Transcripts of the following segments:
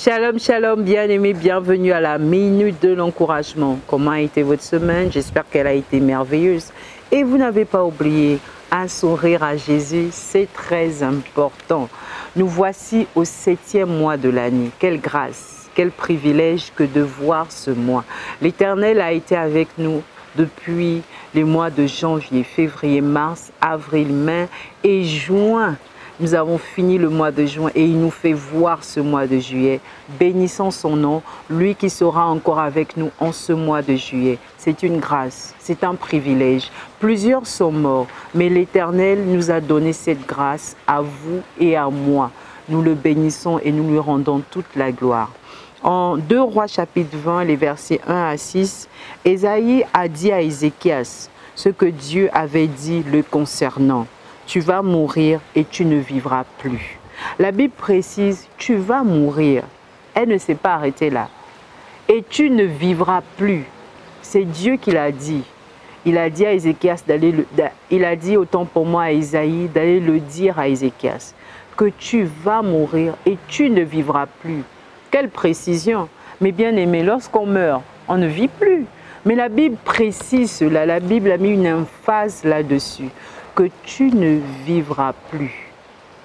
Shalom, shalom, bien-aimés, bienvenue à la Minute de l'Encouragement. Comment a été votre semaine? J'espère qu'elle a été merveilleuse. Et vous n'avez pas oublié un sourire à Jésus, c'est très important. Nous voici au 7e mois de l'année. Quelle grâce, quel privilège que de voir ce mois. L'Éternel a été avec nous depuis les mois de janvier, février, mars, avril, mai et juin. Nous avons fini le mois de juin et il nous fait voir ce mois de juillet. Bénissons son nom, lui qui sera encore avec nous en ce mois de juillet. C'est une grâce, c'est un privilège. Plusieurs sont morts, mais l'Éternel nous a donné cette grâce à vous et à moi. Nous le bénissons et nous lui rendons toute la gloire. En 2 Rois chapitre 20, les versets 1 à 6, Ésaïe a dit à Ézéchias ce que Dieu avait dit le concernant. Tu vas mourir et tu ne vivras plus. La Bible précise, tu vas mourir. Elle ne s'est pas arrêtée là. Et tu ne vivras plus. C'est Dieu qui l'a dit. Il a dit à Ézéchias il a dit autant pour moi à Ésaïe d'aller le dire à Ézéchias que tu vas mourir et tu ne vivras plus. Quelle précision! Mais bien aimé, lorsqu'on meurt, on ne vit plus. Mais la Bible précise cela. La Bible a mis une emphase là-dessus. Que tu ne vivras plus,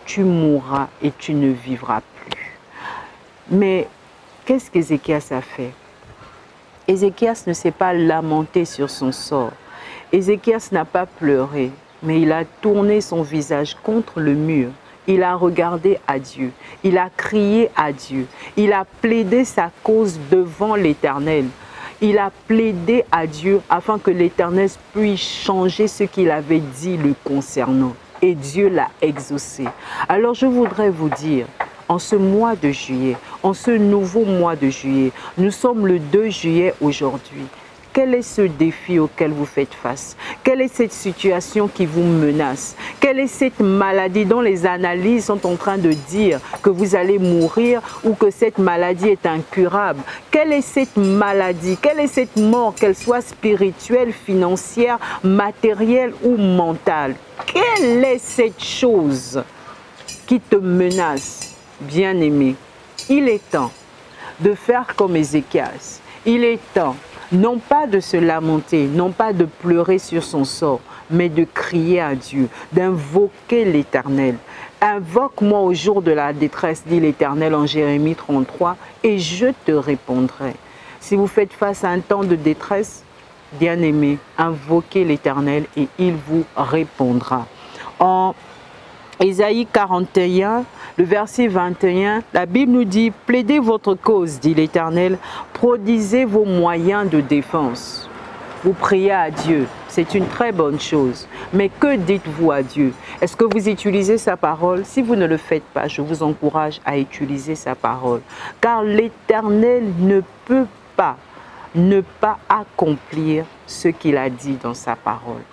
tu mourras et tu ne vivras plus. Mais qu'est-ce qu'Ézéchias a fait? Ézéchias ne s'est pas lamenté sur son sort. Ézéchias n'a pas pleuré, mais il a tourné son visage contre le mur. Il a regardé à Dieu, il a crié à Dieu, il a plaidé sa cause devant l'Éternel. Il a plaidé à Dieu afin que l'Éternel puisse changer ce qu'il avait dit le concernant. Et Dieu l'a exaucé. Alors je voudrais vous dire, en ce mois de juillet, en ce nouveau mois de juillet, nous sommes le 2 juillet aujourd'hui. Quel est ce défi auquel vous faites face? Quelle est cette situation qui vous menace? Quelle est cette maladie dont les analyses sont en train de dire que vous allez mourir ou que cette maladie est incurable? Quelle est cette maladie? Quelle est cette mort, qu'elle soit spirituelle, financière, matérielle ou mentale? Quelle est cette chose qui te menace, bien-aimé? Il est temps de faire comme Ézéchias. Il est temps non pas de se lamenter, non pas de pleurer sur son sort, mais de crier à Dieu, d'invoquer l'Éternel. Invoque-moi au jour de la détresse, dit l'Éternel en Jérémie 33, et je te répondrai. Si vous faites face à un temps de détresse, bien-aimé, invoquez l'Éternel et il vous répondra. En Ésaïe 41, le verset 21, la Bible nous dit « Plaidez votre cause, dit l'Éternel, prodisez vos moyens de défense. » Vous priez à Dieu, c'est une très bonne chose. Mais que dites-vous à Dieu? Est-ce que vous utilisez sa parole? Si vous ne le faites pas, je vous encourage à utiliser sa parole. Car l'Éternel ne peut pas ne pas accomplir ce qu'il a dit dans sa parole.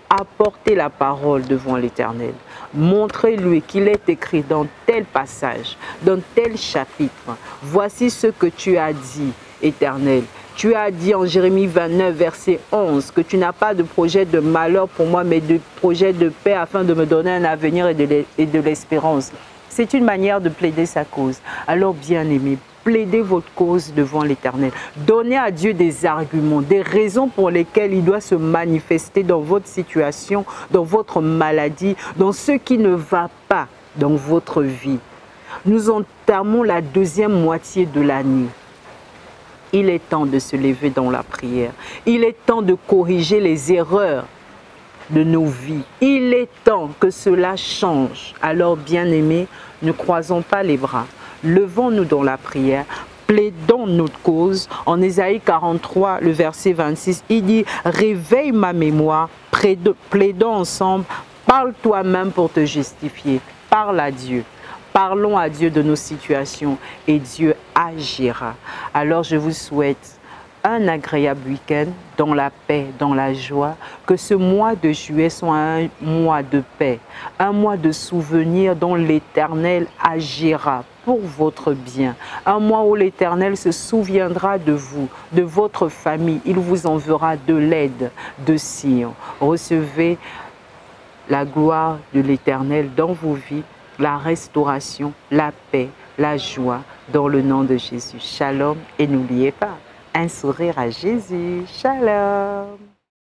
Apportez la parole devant l'Éternel. Montrez-lui qu'il est écrit dans tel passage, dans tel chapitre. Voici ce que tu as dit, Éternel. Tu as dit en Jérémie 29, verset 11, que tu n'as pas de projet de malheur pour moi, mais de projet de paix afin de me donner un avenir et de l'espérance. C'est une manière de plaider sa cause. Alors, bien-aimé, plaidez votre cause devant l'Éternel. Donnez à Dieu des arguments, des raisons pour lesquelles il doit se manifester dans votre situation, dans votre maladie, dans ce qui ne va pas dans votre vie. Nous entamons la deuxième moitié de l'année. Il est temps de se lever dans la prière. Il est temps de corriger les erreurs de nos vies. Il est temps que cela change. Alors, bien-aimés, ne croisons pas les bras. Levons-nous dans la prière, plaidons notre cause. En Ésaïe 43, le verset 26, il dit « Réveille ma mémoire, plaidons ensemble, parle toi-même pour te justifier. » Parle à Dieu. Parlons à Dieu de nos situations et Dieu agira. Alors je vous souhaite un agréable week-end dans la paix, dans la joie, que ce mois de juillet soit un mois de paix, un mois de souvenirs dont l'Éternel agira pour votre bien, un mois où l'Éternel se souviendra de vous, de votre famille, il vous enverra de l'aide de Sion. Recevez la gloire de l'Éternel dans vos vies, la restauration, la paix, la joie dans le nom de Jésus. Shalom et n'oubliez pas, un sourire à Jésus. Shalom.